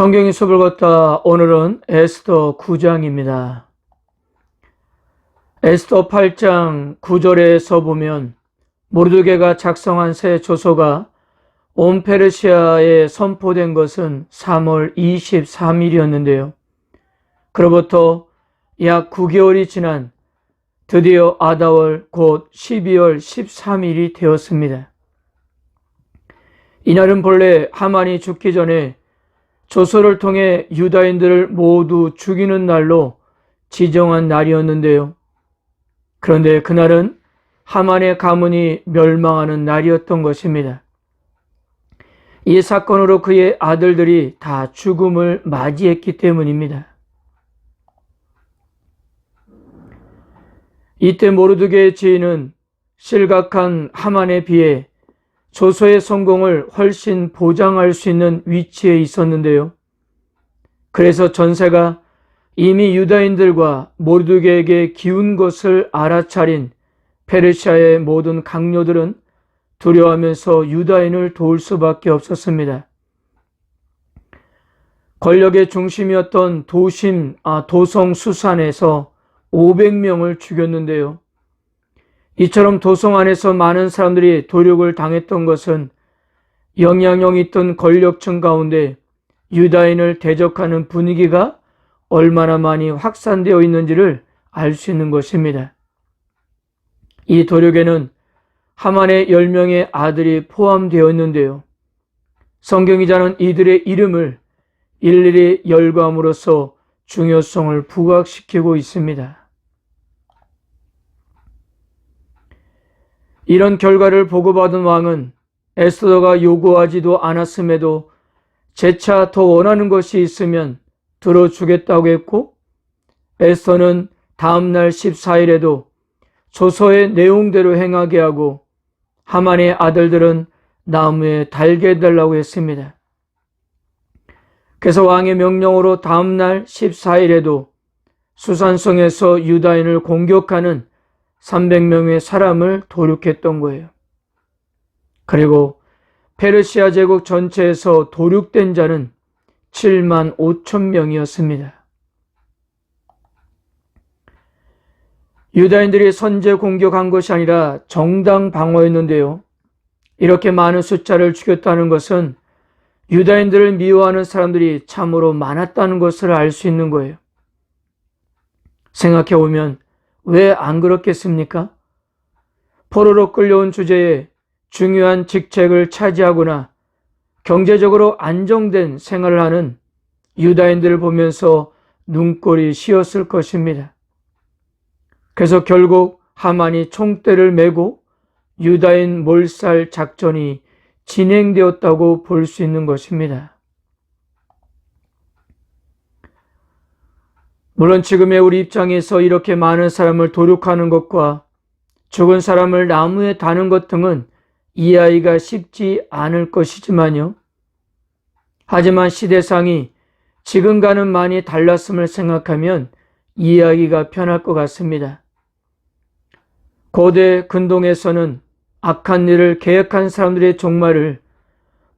성경의 숲을 걷다 오늘은 에스더 9장입니다. 에스더 8장 9절에서 보면 모르드게가 작성한 새 조서가 온 페르시아에 선포된 것은 3월 23일이었는데요. 그로부터 약 9개월이 지난 드디어 아다월 곧 12월 13일이 되었습니다. 이날은 본래 하만이 죽기 전에 조서를 통해 유다인들을 모두 죽이는 날로 지정한 날이었는데요. 그런데 그날은 하만의 가문이 멸망하는 날이었던 것입니다. 이 사건으로 그의 아들들이 다 죽음을 맞이했기 때문입니다. 이때 모르드게의 지인은 실각한 하만에 비해 조서의 성공을 훨씬 보장할 수 있는 위치에 있었는데요. 그래서 전세가 이미 유다인들과 모르드게에게 기운 것을 알아차린 페르시아의 모든 강요들은 두려워하면서 유다인을 도울 수밖에 없었습니다. 권력의 중심이었던 도성 수산에서 500명을 죽였는데요. 이처럼 도성 안에서 많은 사람들이 도륙을 당했던 것은 영향력 있던 권력층 가운데 유다인을 대적하는 분위기가 얼마나 많이 확산되어 있는지를 알 수 있는 것입니다. 이 도륙에는 하만의 10명의 아들이 포함되어 있는데요. 성경기자는 이들의 이름을 일일이 열거함으로써 중요성을 부각시키고 있습니다. 이런 결과를 보고받은 왕은 에스더가 요구하지도 않았음에도 재차 더 원하는 것이 있으면 들어주겠다고 했고, 에스더는 다음날 14일에도 조서의 내용대로 행하게 하고 하만의 아들들은 나무에 달게 해달라고 했습니다. 그래서 왕의 명령으로 다음날 14일에도 수산성에서 유다인을 공격하는 300명의 사람을 도륙했던 거예요. 그리고 페르시아 제국 전체에서 도륙된 자는 7만 5천 명이었습니다. 유다인들이 선제 공격한 것이 아니라 정당 방어였는데요. 이렇게 많은 숫자를 죽였다는 것은 유다인들을 미워하는 사람들이 참으로 많았다는 것을 알 수 있는 거예요. 생각해보면 왜 안 그렇겠습니까? 포로로 끌려온 주제에 중요한 직책을 차지하거나 경제적으로 안정된 생활을 하는 유다인들을 보면서 눈꼴이 시었을 것입니다. 그래서 결국 하만이 총대를 메고 유다인 몰살 작전이 진행되었다고 볼 수 있는 것입니다. 물론 지금의 우리 입장에서 이렇게 많은 사람을 도륙하는 것과 죽은 사람을 나무에 다는 것 등은 이해하기가 쉽지 않을 것이지만요. 하지만 시대상이 지금과는 많이 달랐음을 생각하면 이해하기가 편할 것 같습니다. 고대 근동에서는 악한 일을 계획한 사람들의 종말을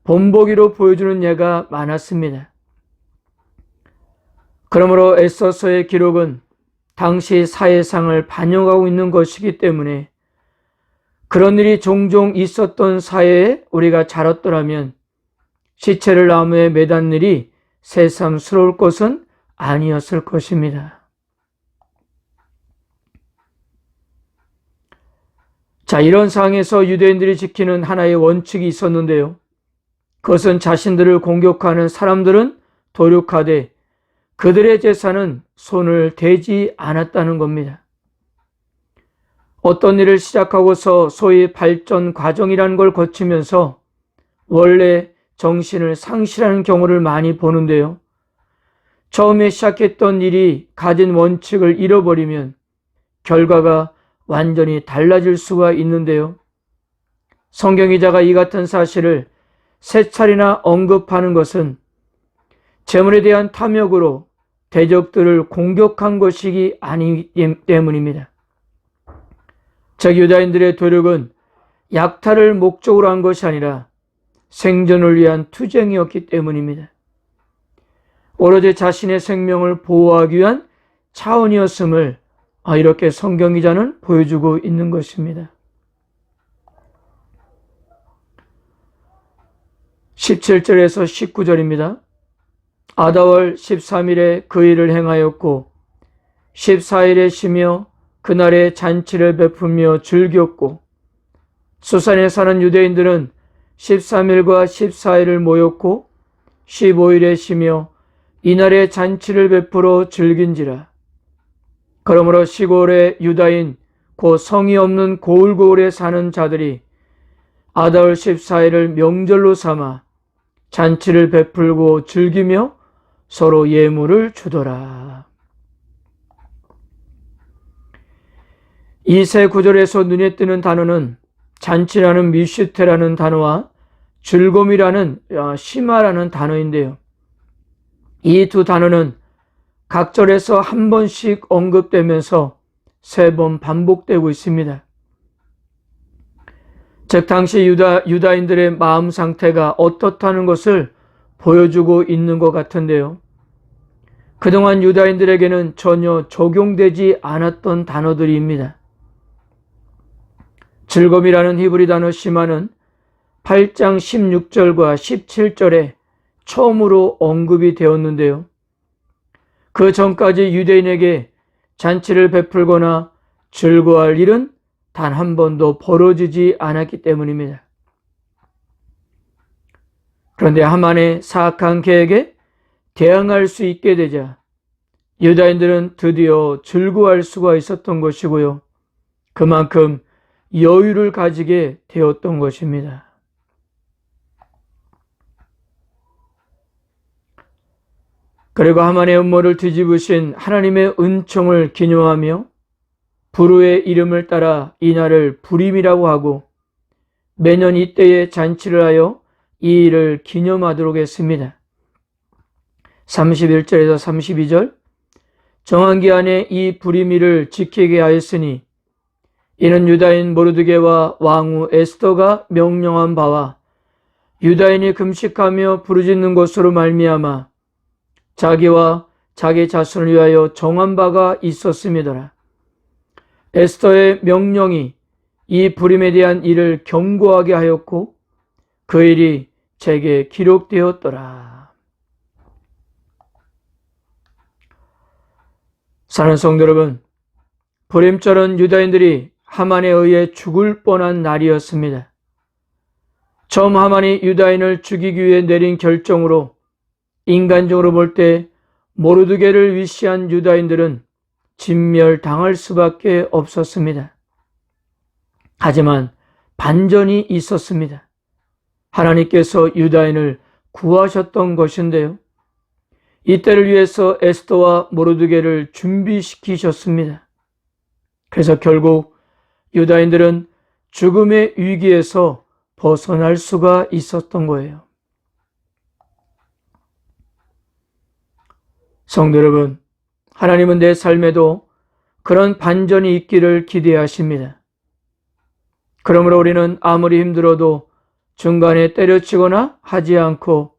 본보기로 보여주는 예가 많았습니다. 그러므로 에스더서의 기록은 당시 사회상을 반영하고 있는 것이기 때문에 그런 일이 종종 있었던 사회에 우리가 자랐더라면 시체를 나무에 매단 일이 새삼스러울 것은 아니었을 것입니다. 자, 이런 상황에서 유대인들이 지키는 하나의 원칙이 있었는데요. 그것은 자신들을 공격하는 사람들은 도륙하되 그들의 재산은 손을 대지 않았다는 겁니다. 어떤 일을 시작하고서 소위 발전 과정이라는 걸 거치면서 원래 정신을 상실하는 경우를 많이 보는데요. 처음에 시작했던 일이 가진 원칙을 잃어버리면 결과가 완전히 달라질 수가 있는데요. 성경기자가 이 같은 사실을 세 차례나 언급하는 것은 재물에 대한 탐욕으로 대적들을 공격한 것이기 아니기 때문입니다. 즉 유다인들의 도륙은 약탈을 목적으로 한 것이 아니라 생존을 위한 투쟁이었기 때문입니다. 오로지 자신의 생명을 보호하기 위한 차원이었음을 이렇게 성경 기자는 보여주고 있는 것입니다. 17절에서 19절입니다. 아다월 13일에 그 일을 행하였고 14일에 쉬며 그날에 잔치를 베풀며 즐겼고 수산에 사는 유대인들은 13일과 14일을 모였고 15일에 쉬며 이날에 잔치를 베풀어 즐긴지라. 그러므로 시골의 유다인 곧 성이 없는 고을고을에 사는 자들이 아다월 14일을 명절로 삼아 잔치를 베풀고 즐기며 서로 예물을 주더라. 이 세 구절에서 눈에 띄는 단어는 잔치라는 미슈테라는 단어와 즐거움이라는 시마라는 단어인데요. 이 두 단어는 각 절에서 한 번씩 언급되면서 세 번 반복되고 있습니다. 즉 당시 유다인들의 마음 상태가 어떻다는 것을 보여주고 있는 것 같은데요. 그동안 유다인들에게는 전혀 적용되지 않았던 단어들입니다. 즐거움이라는 히브리 단어 시마는 8장 16절과 17절에 처음으로 언급이 되었는데요. 그 전까지 유대인에게 잔치를 베풀거나 즐거워할 일은 단 한 번도 벌어지지 않았기 때문입니다. 그런데 하만의 사악한 계획에 대항할 수 있게 되자 유다인들은 드디어 즐거워할 수가 있었던 것이고요. 그만큼 여유를 가지게 되었던 것입니다. 그리고 하만의 음모를 뒤집으신 하나님의 은총을 기념하며 불후의 이름을 따라 이날을 불임이라고 하고 매년 이때에 잔치를 하여 이 일을 기념하도록 했습니다. 31절에서 32절 정한 기한에 이 불임일을 지키게 하였으니 이는 유다인 모르드게와 왕후 에스더가 명령한 바와 유다인이 금식하며 부르짖는 것으로 말미암아 자기와 자기 자손을 위하여 정한 바가 있었음이더라. 에스더의 명령이 이 불임에 대한 일을 경고하게 하였고 그 일이 책에 기록되었더라. 사랑하는 성도 여러분, 불임절은 유다인들이 하만에 의해 죽을 뻔한 날이었습니다. 처음 하만이 유다인을 죽이기 위해 내린 결정으로 인간적으로 볼 때 모르드게를 위시한 유다인들은 진멸당할 수밖에 없었습니다. 하지만 반전이 있었습니다. 하나님께서 유다인을 구하셨던 것인데요. 이때를 위해서 에스더와 모르드게를 준비시키셨습니다. 그래서 결국 유다인들은 죽음의 위기에서 벗어날 수가 있었던 거예요. 성도 여러분, 하나님은 내 삶에도 그런 반전이 있기를 기대하십니다. 그러므로 우리는 아무리 힘들어도 중간에 때려치거나 하지 않고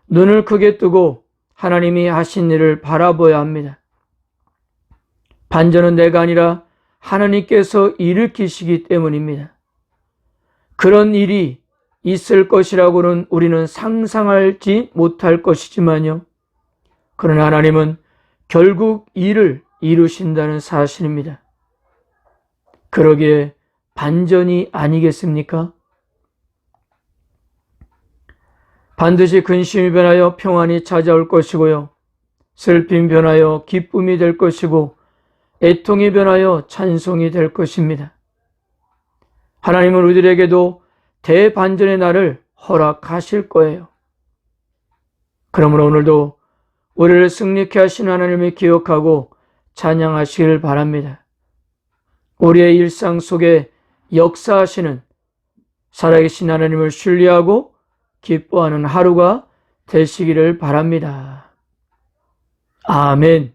눈을 크게 뜨고 하나님이 하신 일을 바라봐야 합니다. 반전은 내가 아니라 하나님께서 일으키시기 때문입니다. 그런 일이 있을 것이라고는 우리는 상상하지 못할 것이지만요. 그러나 하나님은 결국 일을 이루신다는 사실입니다. 그러기에 반전이 아니겠습니까? 반드시 근심이 변하여 평안이 찾아올 것이고요. 슬픔이 변하여 기쁨이 될 것이고 애통이 변하여 찬송이 될 것입니다. 하나님은 우리들에게도 대반전의 날을 허락하실 거예요. 그러므로 오늘도 우리를 승리케 하신 하나님을 기억하고 찬양하시길 바랍니다. 우리의 일상 속에 역사하시는 살아계신 하나님을 신뢰하고 기뻐하는 하루가 되시기를 바랍니다. 아멘.